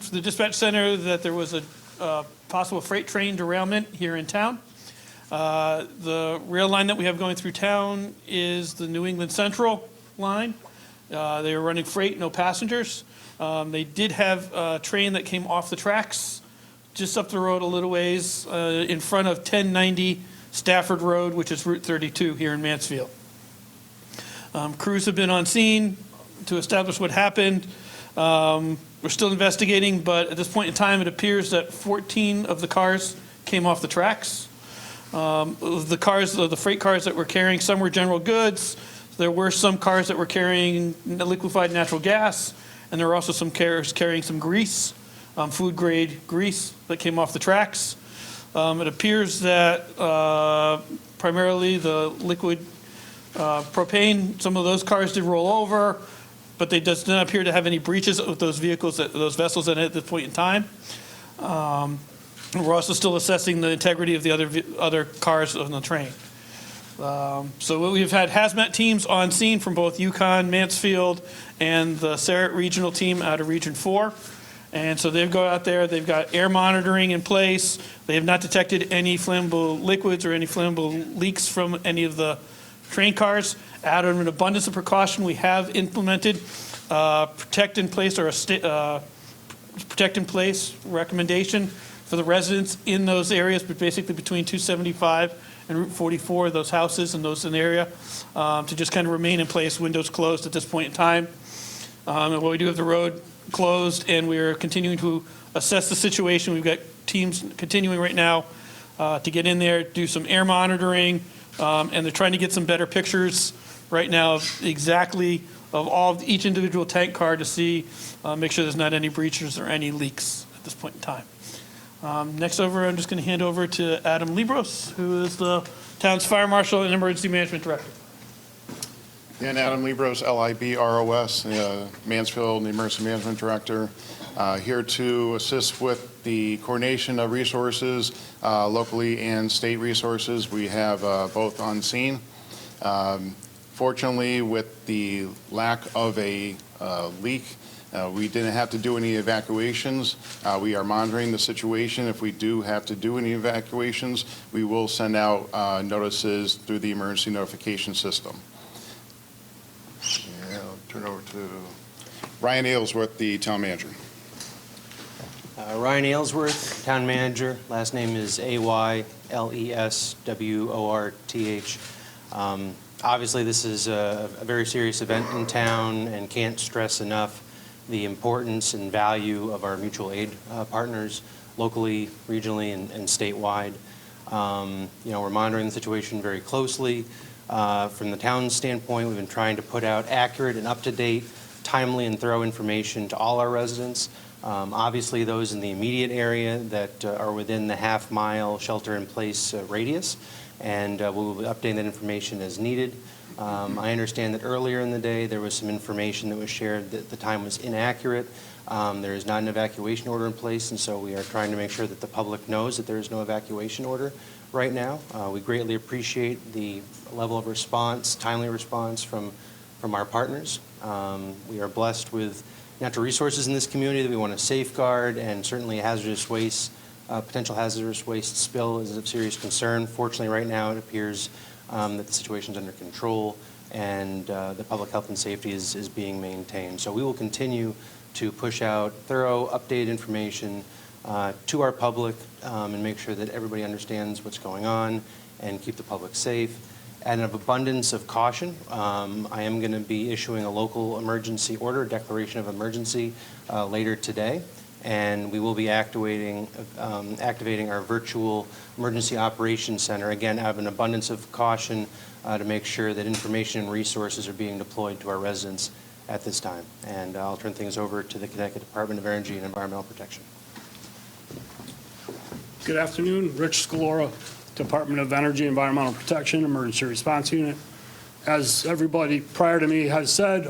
from the dispatch center that there was a possible freight train derailment here in town. The rail line that we have going through town is the New England Central line. They were running freight, no passengers. They did have a train that came off the tracks just up the road a little ways in front of 1090 Stafford Road, which is Route 32 here in Mansfield. Crews have been on scene to establish what happened. We're still investigating, but at this point in time, it appears that 14 of the cars came off the tracks. The freight cars that were carrying, some were general goods. There were some cars that were carrying liquefied natural gas, and there were also some cars carrying some grease, food grade grease that came off the tracks. It appears that primarily the liquid propane, some of those cars did roll over, but they does not appear to have any breaches with those vehicles, those vessels in it at this point in time. We're also still assessing the integrity of the other cars on the train. So we've had hazmat teams on scene from both Yukon, Mansfield, and the Sarrett Regional team out of Region 4. And so they've gone out there, they've got air monitoring in place. They have not detected any flammable liquids or any flammable leaks from any of the train cars. Out of an abundance of precaution, we have implemented protect in place recommendation for the residents in those areas, but basically between 275 and Route 44, those houses and those in the area, to just kind of remain in place, windows closed at this point in time. And while we do have the road closed and we're continuing to assess the situation, we've got teams continuing right now to get in there, do some air monitoring, and they're trying to get some better pictures right now of exactly of each individual tank car to see, make sure there's not any breaches or any leaks at this point in time. Next over, I'm just going to hand over to Adam Libros, who is the town's fire marshal and emergency management director. And Adam Libros, Libros, Mansfield emergency management director, here to assist with the coordination of resources, locally and state resources. We have both on scene. Fortunately, with the lack of a leak, we didn't have to do any evacuations. We are monitoring the situation. If we do have to do any evacuations, we will send out notices through the emergency notification system. Yeah, I'll turn over to Ryan Aylesworth, the town manager. Ryan Aylesworth, town manager. Last name is Aylesworth. Obviously, this is a very serious event in town, and can't stress enough the importance and value of our mutual aid partners locally, regionally, and statewide. We're monitoring the situation very closely. From the town's standpoint, we've been trying to put out accurate and up-to-date, timely and thorough information to all our residents. Obviously, those in the immediate area that are within the half-mile shelter-in-place radius, and we'll be updating that information as needed. I understand that earlier in the day there was some information that was shared that the time was inaccurate. There is not an evacuation order in place, and so we are trying to make sure that the public knows that there is no evacuation order right now. We greatly appreciate the level of response, timely response from our partners. We are blessed with natural resources in this community that we want to safeguard, and certainly hazardous waste, potential hazardous waste spill is of serious concern. Fortunately, right now it appears that the situation is under control, and the public health and safety is being maintained. So we will continue to push out thorough, updated information to our public and make sure that everybody understands what's going on and keep the public safe. Out of abundance of caution, I am going to be issuing a local emergency order, a declaration of emergency later today, and we will be activating our virtual emergency operations center, again, out of an abundance of caution to make sure that information and resources are being deployed to our residents at this time. And I'll turn things over to the Connecticut Department of Energy and Environmental Protection. Good afternoon, Rich Scalora, Department of Energy, Environmental Protection, Emergency Response Unit. As everybody prior to me has said,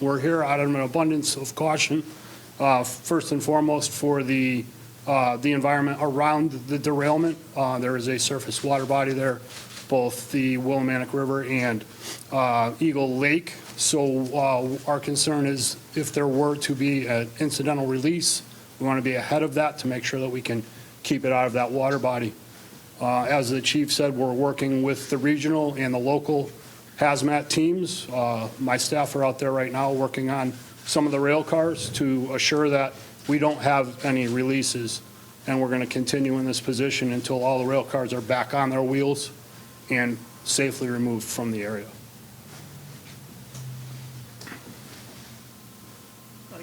we're here out of an abundance of caution, first and foremost for the environment around the derailment. There is a surface water body there, both the Willimantic River and Eagle Lake. So our concern is if there were to be an incidental release We want to be ahead of that to make sure that we can keep it out of that water body. As the chief said, we're working with the regional and the local hazmat teams. My staff are out there right now working on some of the rail cars to assure that we don't have any releases. And we're going to continue in this position until all the rail cars are back on their wheels and safely removed from the area.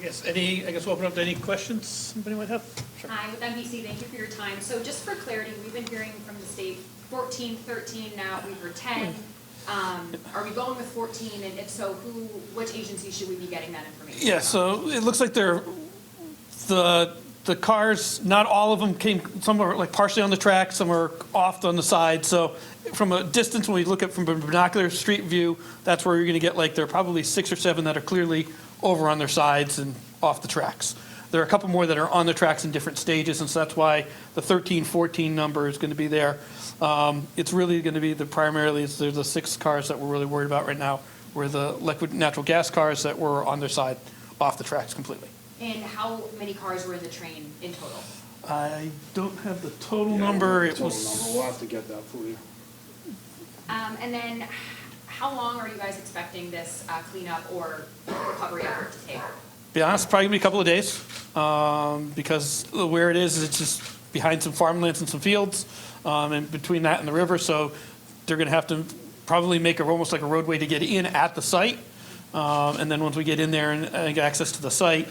I guess we'll open up to any questions anybody might have. Sure. Hi, with NBC, thank you for your time. So just for clarity, we've been hearing from the state 14, 13, now we've heard 10. Are we going with 14, and if so, which agency should we be getting that information Yeah, from? so it looks like the cars, not all of them came, some are like partially on the track, some are off on the side. So from a distance, when we look at from a binocular street view, that's where you're going to get like, there are probably 6 or 7 that are clearly over on their sides and off the tracks. There are a couple more that are on the tracks in different stages, and so that's why the 13, 14 number is going to be there. It's really going to be there's the 6 cars that we're really worried about right now, were the liquid natural gas cars that were on their side off the tracks completely. And how many cars were in the train in total? I don't have the total number. It Total was, number. We'll have to get that for you. And then how long are you guys expecting this cleanup or recovery effort to take? be honest, probably gonna be a couple of days, because where it is it's just behind some farmlands and some fields, and between that and the river, so they're gonna have to probably make almost like a roadway to get in at the site, and then once we get in there and get access to the site,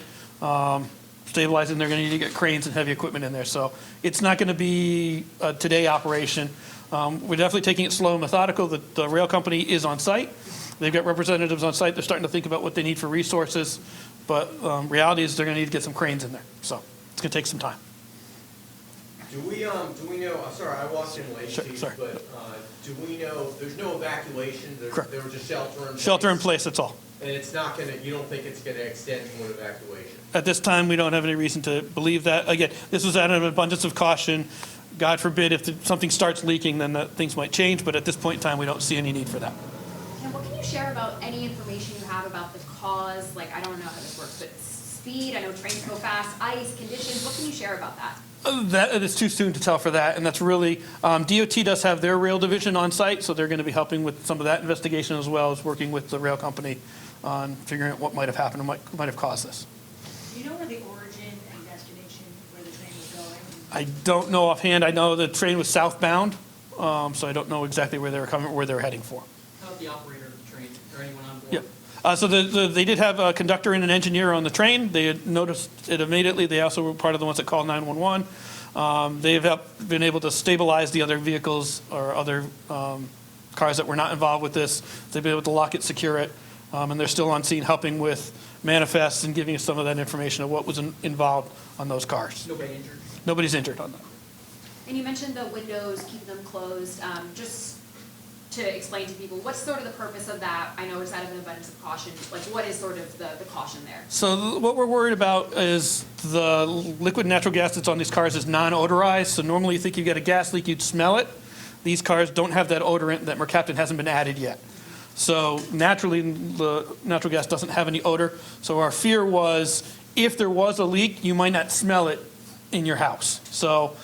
stabilizing, they're gonna need to get cranes and heavy equipment in there, so it's not gonna be a today operation. We're definitely taking it slow and methodical. The rail company is on site. They've got representatives on site. They're starting to think about what they need for resources. But reality is they're going to need to get some cranes in there. So it's going to take some time. Do we know, I'm sorry, I walked in late, Sure, Chief, sorry. but do we know, there's no evacuation, Correct. there was just shelter in place? Shelter in place, that's all. And it's not gonna, you don't think it's gonna extend to an evacuation? At this time, we don't have any reason to believe that. Again, this was out of an abundance of caution. God forbid if something starts leaking, then things might change. But at this point in time, we don't see any need for that. And what can you share about any information you have about the cause? Like, I don't know how this works, but speed, I know trains go fast, ice, conditions, what can you share about that? That is too soon to tell for that, and that's really, DOT does have their rail division on site, so they're going to be helping with some of that investigation as well as working with the rail company on figuring out what might have happened and what might have caused this. Do you know where the origin and destination, where the train was going? I don't know offhand. I know the train was southbound, so I don't know exactly where they were coming, where they were heading for. How about the operator of the train, or anyone on board? Yeah. So they did have a conductor and an engineer on the train. They had noticed it immediately. They also were part of the ones that called 911. They've been able to stabilize the other vehicles or other cars that were not involved with this. They've been able to lock it, secure it, and they're still on scene helping with manifests and giving us some of that information of what was involved on those cars. Nobody injured? Nobody's injured on that. And you mentioned the windows, keep them closed. Just to explain to people, what's sort of the purpose of that? I know it's out of an abundance of caution. Like, what is sort of the caution there? So what we're worried about is the liquid natural gas that's on these cars is non-odorized. So normally you think you get a gas leak, you'd smell it. These cars don't have that odorant. That mercaptan hasn't been added yet. So naturally, the natural gas doesn't have any odor. So our fear was if there was a leak, you might not smell it in your house. So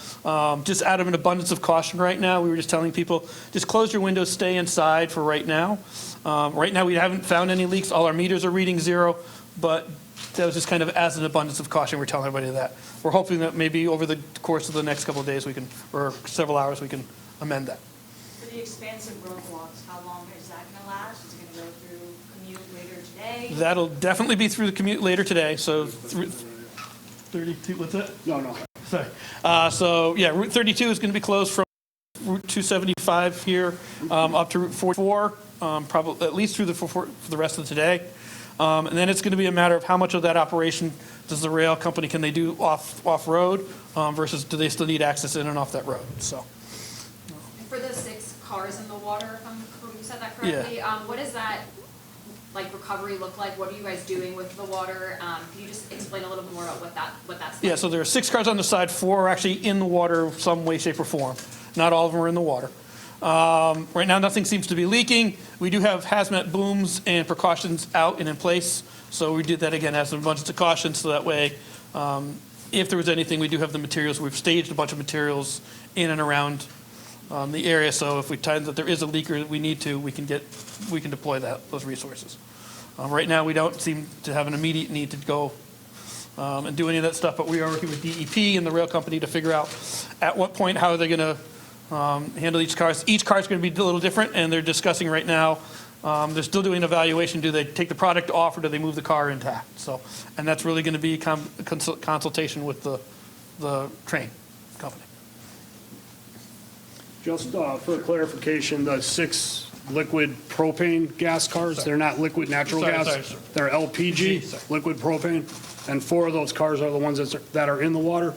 just out of an abundance of caution right now, we were just telling people, just close your windows, stay inside for right now. Right now, we haven't found any leaks. All our meters are reading 0, but that was just kind of as an abundance of caution. We're telling everybody that. We're hoping that maybe over the course of the next couple of days, we can, or several hours, we can amend that. For the expansive roadblocks, how long is that going to last? Is it going to go through commute later today? That'll definitely be through the commute later today, so 32, what's that? No. Sorry. So, yeah, Route 32 is going to be closed from Route 275 here up to Route 44, probably at least through for the rest of today. And then it's going to be a matter of how much of that operation does the rail company, can they do off-road versus do they still need access in and off that road, so. And for those 6 cars in the water, if you said that correctly, what does that recovery look like? What are you guys doing with the water? Can you just explain a little bit more about what that's like? Yeah, so there are 6 cars on the side, 4 are actually in the water some way, shape, or form. Not all of them are in the water. Right now, nothing seems to be leaking. We do have hazmat booms and precautions out and in place. So we did that again as an abundance of caution, so that way if there was anything, we do have the materials. We've staged a bunch of materials in and around the area, so if we find that there is a leak or we need to, we can deploy those resources. Right now, we don't seem to have an immediate need to go and do any of that stuff, but we are working with DEP and the rail company to figure out at what point, how they're going to handle each car. Each car is going to be a little different, and they're discussing right now. They're still doing an evaluation. Do they take the product off, or do they move the car intact? So, and that's really going to be consultation with the train company. Just for clarification, the 6 liquid propane gas cars, they're not liquid natural gas. Sorry. They're LPG, Sorry. liquid propane, and 4 of those cars are the ones that are in the water.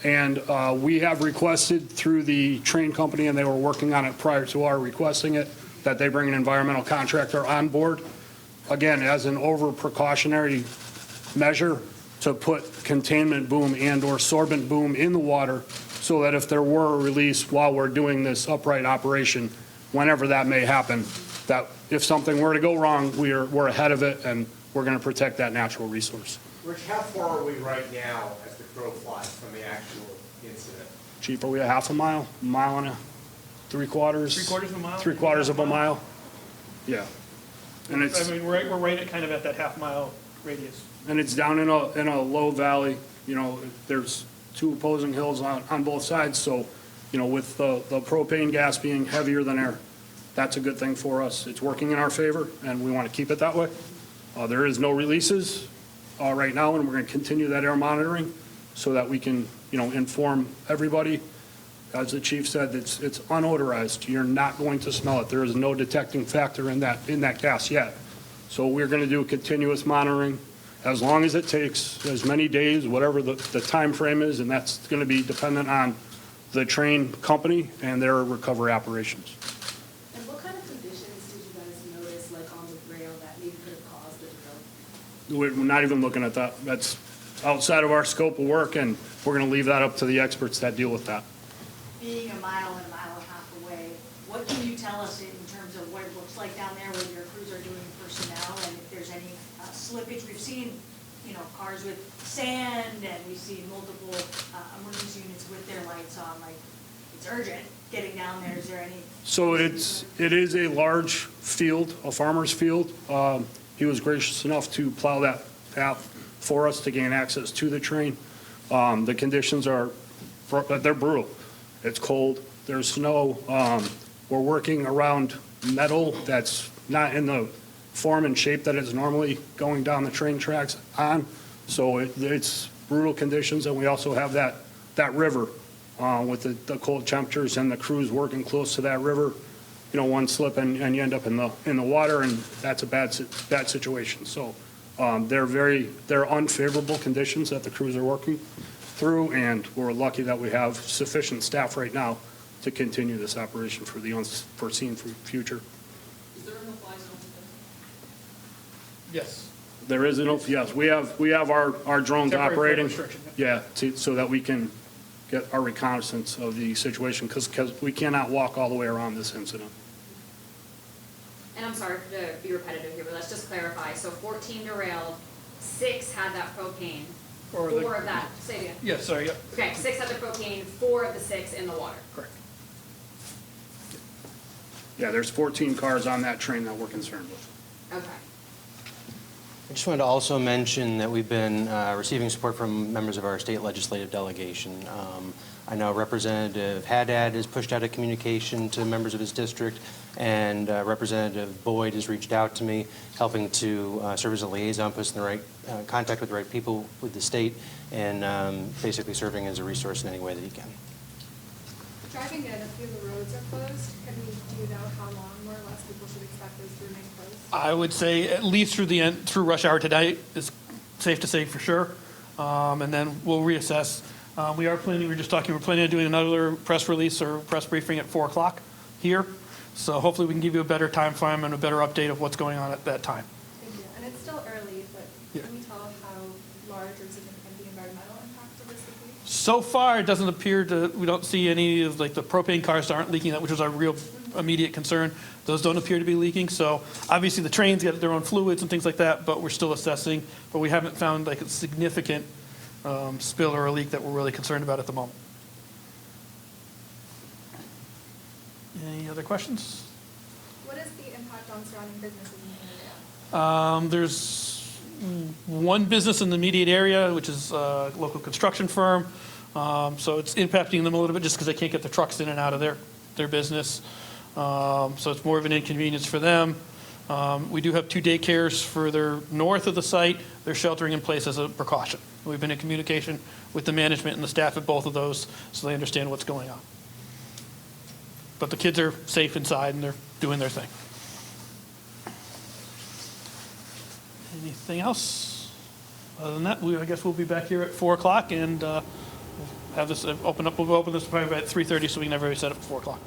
And we have requested through the train company, and they were working on it prior to our requesting it, that they bring an environmental contractor on board, again, as an over precautionary measure to put containment boom and/or sorbent boom in the water, so that if there were a release while we're doing this upright operation, whenever that may happen, that if something were to go wrong, we're ahead of it, and we're going to protect that natural resource. Rich, how far are we right now as the crow flies from the actual incident? Chief, are we a half a mile, mile and a 3/4? 3/4 of a mile? 3/4 of a mile? Yeah. And it's, I mean, we're right at kind of at that half-mile radius. and it's down in a low valley, you know, there's 2 opposing hills on both sides, so, you know, with the propane gas being heavier than air, that's a good thing for us. It's working in our favor, and we want to keep it that way. There is no releases right now, and we're going to continue that air monitoring so that we can, you know, inform everybody. As the chief said, it's unodorized. You're not going to smell it. There is no detecting factor in that gas yet. So we're going to do continuous monitoring as long as it takes, as many days, whatever the time frame is, and that's going to be dependent on the train company and their recovery operations. And what kind of conditions did you guys notice, like on the rail, that maybe could have caused the derailment? We're not even looking at that. That's outside of our scope of work, and we're going to leave that up to the experts that deal with that. Being a mile and a half away, what can you tell us in terms of what it looks like down there, what your crews are doing personnel, and if there's any slippage? We've seen, you know, cars with sand, and we've seen multiple emergency units with their lights on, like, it's urgent getting down there. Is there any? So it is a large field, a farmer's field. He was gracious enough to plow that path for us to gain access to the train. The conditions they're brutal. It's cold, there's snow. We're working around metal that's not in the form and shape that it's normally going down the train tracks on. So it's brutal conditions, and we also have that river with the cold temperatures and the crews working close to that river. You know, one slip and you end up in the water, and that's a bad situation. So they're unfavorable conditions that the crews are working through, and we're lucky that we have sufficient staff right now to continue this operation for the unforeseen future. Is there a no-fly zone today? Yes. There is yes, we have our drones Temporary operating. restriction, So that we can get our reconnaissance of the situation, because we cannot walk all the way around this incident. And I'm sorry to be repetitive here, but let's just clarify. So 14 derailed, 6 had that propane, Or 4 of that, say it again. Yes, sorry, yep, Okay, 6 had the propane, 4 of the 6 in the water. correct. Yeah, there's 14 cars on that train that we're concerned with. Okay. I just wanted to also mention that we've been receiving support from members of our state legislative delegation. I know Representative Haddad has pushed out a communication to members of his district, and Representative Boyd has reached out to me, helping to serve as a liaison, put us in the right contact with the right people with the state, and basically serving as a resource in any way that he can. Driving in, a few of the roads are closed. Do you know how long, more or less, people should expect those to remain closed? I would say at least through rush hour tonight is safe to say for sure. And then we'll reassess. We're planning on doing another press release or press briefing at 4 o'clock here. So hopefully we can give you a better time frame and a better update of what's going on at that time. Thank you. And it's still early, but Yeah. can you tell how large or significant the environmental impact of this would be? So far, it doesn't appear we don't see any of, like, the propane cars aren't leaking, which is our real immediate concern. Those don't appear to be leaking. So obviously the trains get their own fluids and things like that, but we're still assessing. But we haven't found like a significant spill or a leak that we're really concerned about at the moment. Any other questions? What is the impact on surrounding businesses in the area? There's one business in the immediate area, which is a local construction firm. So it's impacting them a little bit just because they can't get the trucks in and out of their business. So it's more of an inconvenience for them. We do have 2 daycares further north of the site. They're sheltering in place as a precaution. We've been in communication with the management and the staff at both of those, so they understand what's going on. But the kids are safe inside and they're doing their thing. Anything else? Other than that, I guess we'll be back here at 4 o'clock and we'll have this open up. We'll open this probably about 3:30 so we can have everybody set up at 4 o'clock.